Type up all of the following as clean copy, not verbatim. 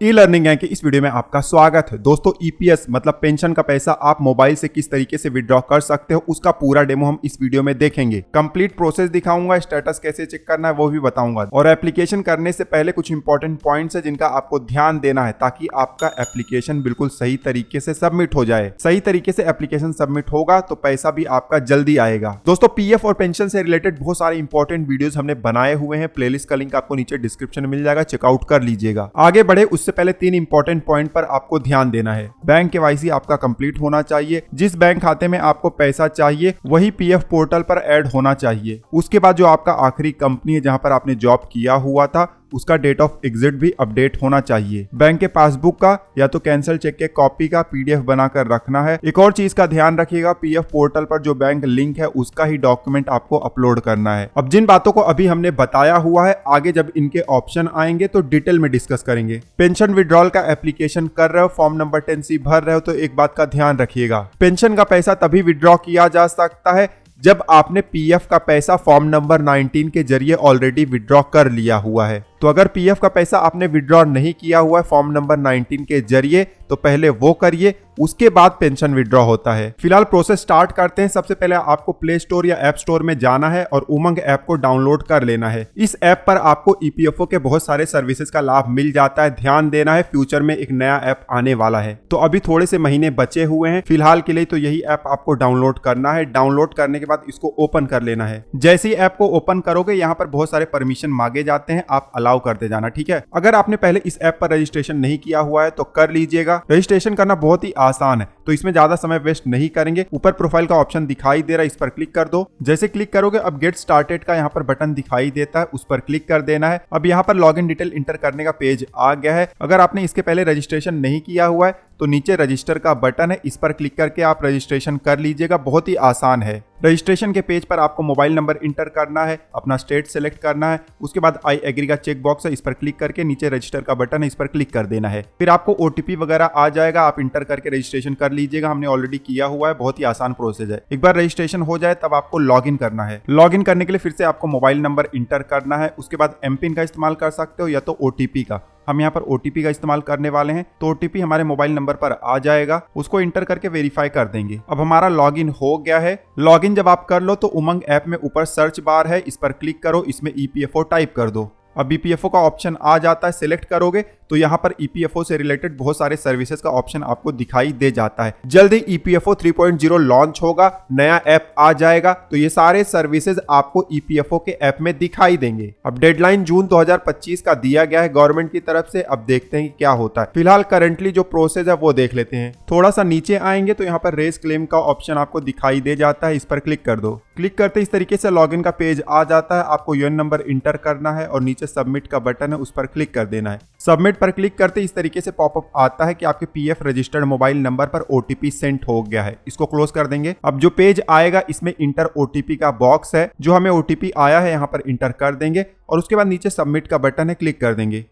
E learning है कि इस वीडियो में आपका स्वागत है। दोस्तों ईपीएस मतलब पेंशन का पैसा आप मोबाइल से किस तरीके से विड्रॉ कर सकते हो उसका पूरा डेमो हम इस वीडियो में देखेंगे। कंप्लीट प्रोसेस दिखाऊंगा, स्टेटस कैसे चेक करना है वो भी बताऊंगा और एप्लीकेशन करने से पहले कुछ इंपॉर्टेंट पॉइंट्स है जिनका आपको ध्यान देना है ताकि आपका एप्लीकेशन बिल्कुल सही तरीके से सबमिट हो जाए। सही तरीके से एप्लीकेशन सबमिट होगा तो पैसा भी आपका जल्दी आएगा। दोस्तों पीएफ और पेंशन से रिलेटेड बहुत सारे इंपॉर्टेंट वीडियोस हमने बनाए हुए हैं, प्लेलिस्ट का लिंक आपको नीचे डिस्क्रिप्शन में मिल जाएगा, चेकआउट कर लीजिएगा। आगे बढ़े उससे पहले 3 इंपॉर्टेंट पॉइंट पर आपको ध्यान देना है। बैंक केवाईसी आपका कंप्लीट होना चाहिए। जिस बैंक खाते में आपको पैसा चाहिए वही पीएफ पोर्टल पर ऐड होना चाहिए। उसके बाद जो आपका आखिरी कंपनी है जहां पर आपने जॉब किया हुआ था उसका डेट ऑफ एग्जिट भी अपडेट होना चाहिए। बैंक के पासबुक का या तो कैंसिल चेक के कॉपी का पीडीएफ बनाकर रखना है। एक और चीज का ध्यान रखिएगा, पीएफ पोर्टल पर जो बैंक लिंक है उसका ही डॉक्यूमेंट आपको अपलोड करना है। अब जिन बातों को अभी हमने बताया हुआ है आगे जब इनके ऑप्शन आएंगे तो डिटेल में डिस्कस करेंगे। पेंशन विड्रॉल का एप्लीकेशन कर रहे हो, फॉर्म नंबर 10C भर रहे हो तो एक बात का ध्यान रखिएगा, पेंशन का पैसा तभी विड्रॉ किया जा सकता है जब आपने पीएफ का पैसा फॉर्म नंबर 19 के जरिए ऑलरेडी विड्रॉ कर लिया हुआ है। तो अगर पीएफ का पैसा आपने विड्रॉ नहीं किया हुआ है फॉर्म नंबर 19 के जरिए तो पहले वो करिए, उसके बाद पेंशन विड्रॉ होता है। फिलहाल प्रोसेस स्टार्ट करते हैं। सबसे पहले आपको प्ले स्टोर या ऐप स्टोर में जाना है और उमंग ऐप को डाउनलोड कर लेना है। इस ऐप पर आपको ईपीएफओ के बहुत सारे सर्विसेज का लाभ मिल जाता है। ध्यान देना है, फ्यूचर में एक नया ऐप आने वाला है तो अभी थोड़े से महीने बचे हुए हैं। फिलहाल के लिए तो यही ऐप आपको डाउनलोड करना है। डाउनलोड करने के बाद इसको ओपन कर लेना है। जैसे ही ऐप को ओपन करोगे यहाँ पर बहुत सारे परमिशन मांगे जाते हैं, आप अलाउ करते जाना, ठीक है। अगर आपने पहले इस ऐप पर रजिस्ट्रेशन नहीं किया हुआ है तो कर लीजिएगा। रजिस्ट्रेशन करना बहुत ही आसान है तो इसमें ज्यादा समय वेस्ट नहीं करेंगे। ऊपर प्रोफाइल का ऑप्शन दिखाई दे रहा है, इस पर क्लिक कर दो। जैसे क्लिक करोगे अब गेट स्टार्टेड का यहाँ पर बटन दिखाई देता है, उस पर क्लिक कर देना है। अब यहाँ पर लॉगिन डिटेल इंटर करने का पेज आ गया है। अगर आपने इसके पहले रजिस्ट्रेशन नहीं किया हुआ है तो नीचे रजिस्टर का बटन है, इस पर क्लिक करके आप रजिस्ट्रेशन कर लीजिएगा। बहुत ही आसान है। रजिस्ट्रेशन के पेज पर आपको मोबाइल नंबर इंटर करना है, अपना स्टेट सेलेक्ट करना है, उसके बाद आई एग्री का चेक बॉक्स है, इस पर क्लिक करके नीचे रजिस्टर का बटन है, इस पर क्लिक कर देना है। फिर आपको ओटीपी वगैरह आ जाएगा, आप इंटर करके रजिस्ट्रेशन कर लीजिएगा। हमने ऑलरेडी किया हुआ है, बहुत ही आसान प्रोसेस है। एक बार रजिस्ट्रेशन हो जाए तब आपको लॉगिन करना है। लॉगिन करने के लिए फिर से आपको मोबाइल नंबर इंटर करना है, उसके बाद एमपिन का इस्तेमाल कर सकते हो या तो ओटीपी का। हम यहाँ पर ओटीपी का इस्तेमाल करने वाले हैं तो ओटीपी हमारे मोबाइल नंबर पर आ जाएगा, उसको इंटर करके वेरीफाई कर देंगे। अब हमारा लॉगिन हो गया है। लॉगिन जब आप कर लो तो उमंग ऐप में ऊपर सर्च बार है, इस पर क्लिक करो, इसमें ईपीएफओ टाइप कर दो। अब ईपीएफओ का ऑप्शन आ जाता है, सिलेक्ट करोगे तो यहाँ पर ईपीएफओ से रिलेटेड बहुत सारे सर्विसेज का ऑप्शन आपको दिखाई दे जाता है। जल्द ही ईपीएफओ 3.0 लॉन्च होगा, नया ऐप आ जाएगा तो ये सारे सर्विसेज आपको ईपीएफओ के ऐप में दिखाई देंगे। अब डेडलाइन जून 2025 का दिया गया है गवर्नमेंट की तरफ से। अब देखते हैं कि क्या होता है। फिलहाल करंटली जो प्रोसेस है वो देख लेते हैं। थोड़ा सा नीचे आएंगे तो यहाँ पर रेज क्लेम का ऑप्शन आपको दिखाई दे जाता है, इस पर क्लिक कर दो। क्लिक करते इस तरीके से लॉगिन का पेज आ जाता है। आपको यूएन नंबर इंटर करना है और नीचे सबमिट का बटन है, उस पर क्लिक कर देना है। सबमिट पर क्लिक करते इस तरीके से पॉपअप आता है कि आपके पीएफ रजिस्टर्ड मोबाइल नंबर पर ओटीपी सेंड हो गया है। इसको क्लोज कर देंगे। अब जो पेज आएगा इसमें इंटर ओटीपी का बॉक्स है, जो हमें ओटीपी आया है यहाँ पर इंटर कर देंगे और उसके बाद नीचे सबमिट का बटन है, क्लिक कर देंगे।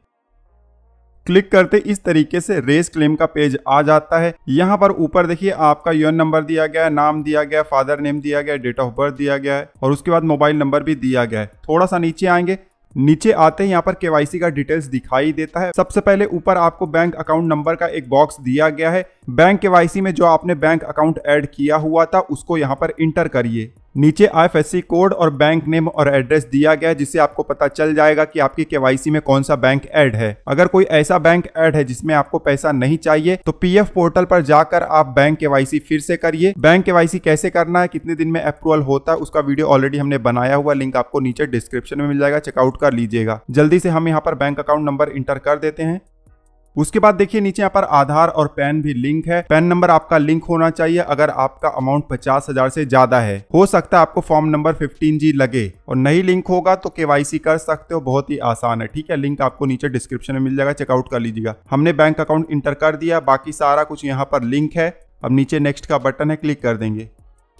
क्लिक करते इस तरीके से रेज क्लेम का पेज आ जाता है। यहाँ पर ऊपर देखिए आपका यूएन नंबर दिया गया है, नाम दिया गया, फादर नेम दिया गया, डेट ऑफ बर्थ दिया गया है और उसके बाद मोबाइल नंबर भी दिया गया है। थोड़ा सा नीचे आएंगे, नीचे आते ही यहाँ पर केवाईसी का डिटेल्स दिखाई देता है। सबसे पहले ऊपर आपको बैंक अकाउंट नंबर का एक बॉक्स दिया गया है। बैंक केवाईसी में जो आपने बैंक अकाउंट ऐड किया हुआ था उसको यहाँ पर इंटर करिए। नीचे आईएफएससी कोड और बैंक नेम और एड्रेस दिया गया है जिससे आपको पता चल जाएगा कि आपकी केवाईसी में कौन सा बैंक ऐड है। अगर कोई ऐसा बैंक ऐड है जिसमें आपको पैसा नहीं चाहिए तो पीएफ पोर्टल पर जाकर आप बैंक केवाईसी फिर से करिए। बैंक केवाईसी कैसे करना है, कितने दिन में अप्रूवल होता है उसका वीडियो ऑलरेडी हमने बनाया हुआ, लिंक आपको नीचे डिस्क्रिप्शन में मिल जाएगा, चेकआउट कर लीजिएगा। जल्दी से हम यहाँ पर बैंक अकाउंट नंबर इंटर कर देते हैं। उसके बाद देखिए नीचे यहाँ पर आधार और पैन भी लिंक है। पैन नंबर आपका लिंक होना चाहिए अगर आपका अमाउंट 50,000 से ज्यादा है। हो सकता है आपको फॉर्म नंबर 15G लगे और नहीं लिंक होगा तो केवाईसी कर सकते हो, बहुत ही आसान है, ठीक है। लिंक आपको नीचे डिस्क्रिप्शन में मिल जाएगा, चेकआउट कर लीजिएगा। हमने बैंक अकाउंट इंटर कर दिया, बाकी सारा कुछ यहाँ पर लिंक है। अब नीचे नेक्स्ट का बटन है, क्लिक कर देंगे।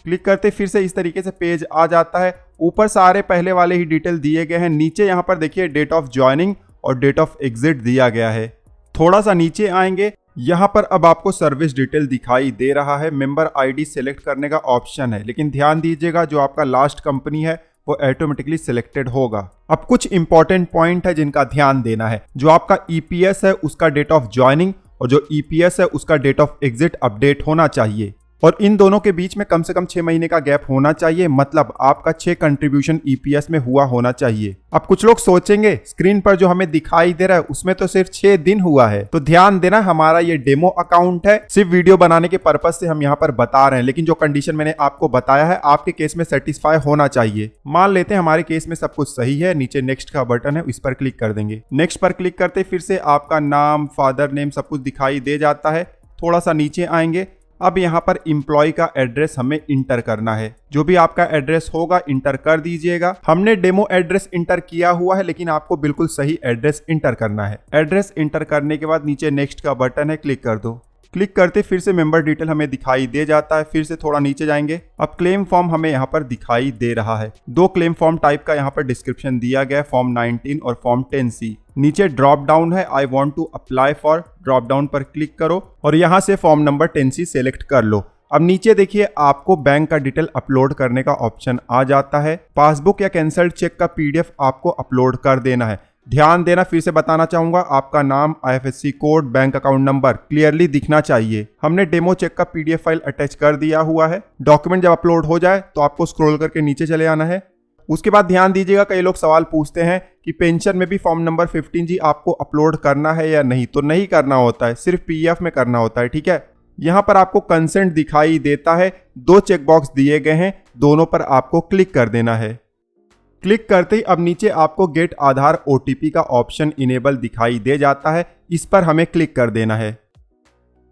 क्लिक करते फिर से इस तरीके से पेज आ जाता है। ऊपर सारे पहले वाले ही डिटेल दिए गए हैं। नीचे यहाँ पर देखिए डेट ऑफ ज्वाइनिंग और डेट ऑफ एग्जिट दिया गया है। थोड़ा सा नीचे आएंगे, यहाँ पर अब आपको सर्विस डिटेल दिखाई दे रहा है। मेंबर आईडी सेलेक्ट करने का ऑप्शन है, लेकिन ध्यान दीजिएगा जो आपका लास्ट कंपनी है वो ऑटोमेटिकली सिलेक्टेड होगा। अब कुछ इंपॉर्टेंट पॉइंट है जिनका ध्यान देना है। जो आपका ईपीएस है उसका डेट ऑफ ज्वाइनिंग और जो ईपीएस है उसका डेट ऑफ एग्जिट अपडेट होना चाहिए और इन दोनों के बीच में कम से कम 6 महीने का गैप होना चाहिए, मतलब आपका 6 कंट्रीब्यूशन ईपीएस में हुआ होना चाहिए। अब कुछ लोग सोचेंगे स्क्रीन पर जो हमें दिखाई दे रहा है उसमें तो सिर्फ 6 दिन हुआ है, तो ध्यान देना हमारा ये डेमो अकाउंट है, सिर्फ वीडियो बनाने के पर्पज से हम यहाँ पर बता रहे हैं, लेकिन जो कंडीशन मैंने आपको बताया है आपके केस में सेटिस्फाई होना चाहिए। मान लेते हैं हमारे केस में सब कुछ सही है, नीचे नेक्स्ट का बटन है इस पर क्लिक कर देंगे। नेक्स्ट पर क्लिक करते फिर से आपका नाम, फादर नेम सब कुछ दिखाई दे जाता है। थोड़ा सा नीचे आएंगे, अब यहाँ पर एम्प्लॉय का एड्रेस हमें इंटर करना है। जो भी आपका एड्रेस होगा इंटर कर दीजिएगा। हमने डेमो एड्रेस इंटर किया हुआ है लेकिन आपको बिल्कुल सही एड्रेस इंटर करना है। एड्रेस इंटर करने के बाद नीचे नेक्स्ट का बटन है, क्लिक कर दो। क्लिक करते फिर से मेंबर डिटेल हमें दिखाई दे जाता है। फिर से थोड़ा नीचे जाएंगे, अब क्लेम फॉर्म हमें यहाँ पर दिखाई दे रहा है। 2 क्लेम फॉर्म टाइप का यहाँ पर डिस्क्रिप्शन दिया गया है, फॉर्म 19 और फॉर्म 10C। नीचे ड्रॉप डाउन है, I want to apply for, drop down पर क्लिक करो और यहाँ से फॉर्म नंबर 10C सेलेक्ट कर लो। अब नीचे देखिए आपको बैंक का डिटेल अपलोड करने का ऑप्शन आ जाता है। पासबुक या कैंसल्ड चेक का PDF आपको अपलोड कर देना है। ध्यान देना, फिर से बताना चाहूंगा, आपका नाम, IFSC code, bank account number clearly दिखना चाहिए। हमने डेमो चेक का PDF फाइल अटैच कर दिया हुआ है। डॉक्यूमेंट जब अपलोड हो जाए तो आपको स्क्रॉल करके नीचे चले आना है। उसके बाद ध्यान दीजिएगा, कई लोग सवाल पूछते हैं कि पेंशन में भी फॉर्म नंबर 15G आपको अपलोड करना है या नहीं, तो नहीं करना होता है, सिर्फ PF में करना होता है। ठीक है, यहाँ पर आपको कंसेंट दिखाई देता है, 2 चेकबॉक्स दिए गए हैं, दोनों पर आपको क्लिक कर देना है। क्लिक करते ही अब नीचे आपको गेट आधार OTP का ऑप्शन इनेबल दिखाई दे जाता है, इस पर हमें क्लिक कर देना है।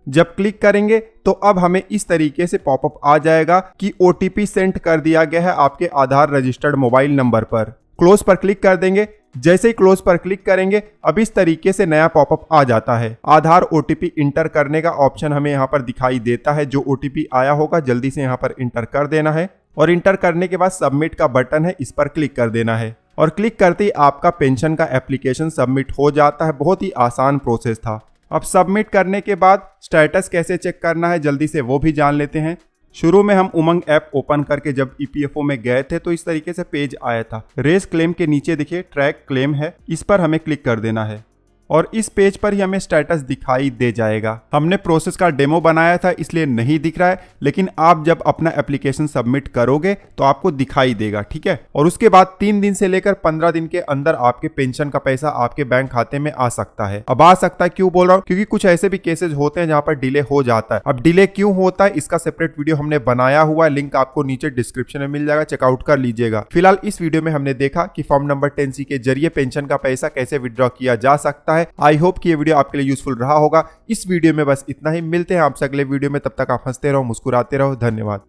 जब क्लिक करेंगे तो अब हमें इस तरीके से पॉपअप आ जाएगा कि OTP सेंड कर दिया गया है आपके आधार रजिस्टर्ड मोबाइल नंबर पर। क्लोज पर क्लिक कर देंगे। जैसे ही क्लोज पर क्लिक करेंगे अब इस तरीके से नया पॉपअप आ जाता है। आधार OTP इंटर करने का ऑप्शन हमें यहाँ पर दिखाई देता है। जो OTP आया होगा जल्दी से यहाँ पर इंटर कर देना है और इंटर करने के बाद सबमिट का बटन है, इस पर क्लिक कर देना है और क्लिक करते ही आपका पेंशन का एप्लीकेशन सबमिट हो जाता है। बहुत ही आसान प्रोसेस था। अब सबमिट करने के बाद स्टेटस कैसे चेक करना है जल्दी से वो भी जान लेते हैं। शुरू में हम उमंग ऐप ओपन करके जब EPFO में गए थे तो इस तरीके से पेज आया था। रेस क्लेम के नीचे देखिए ट्रैक क्लेम है, इस पर हमें क्लिक कर देना है और इस पेज पर ही हमें स्टेटस दिखाई दे जाएगा। हमने प्रोसेस का डेमो बनाया था इसलिए नहीं दिख रहा है, लेकिन आप जब अपना एप्लीकेशन सबमिट करोगे तो आपको दिखाई देगा। ठीक है, और उसके बाद 3 दिन से लेकर 15 दिन के अंदर आपके पेंशन का पैसा आपके बैंक खाते में आ सकता है। अब आ सकता है क्यों बोल रहा हूँ, क्योंकि कुछ ऐसे भी केसेस होते हैं जहाँ पर डिले हो जाता है। अब डिले क्यों होता है इसका सेपरेट वीडियो हमने बनाया हुआ है, लिंक आपको नीचे डिस्क्रिप्शन में मिल जाएगा, चेकआउट कर लीजिएगा। फिलहाल इस वीडियो में हमने देखा कि फॉर्म नंबर 10C के जरिए पेंशन का पैसा कैसे विड्रॉ किया जा सकता है। आई होप कि ये वीडियो आपके लिए यूजफुल रहा होगा। इस वीडियो में बस इतना ही, मिलते हैं आपसे अगले वीडियो में, तब तक आप हंसते रहो, मुस्कुराते रहो। धन्यवाद।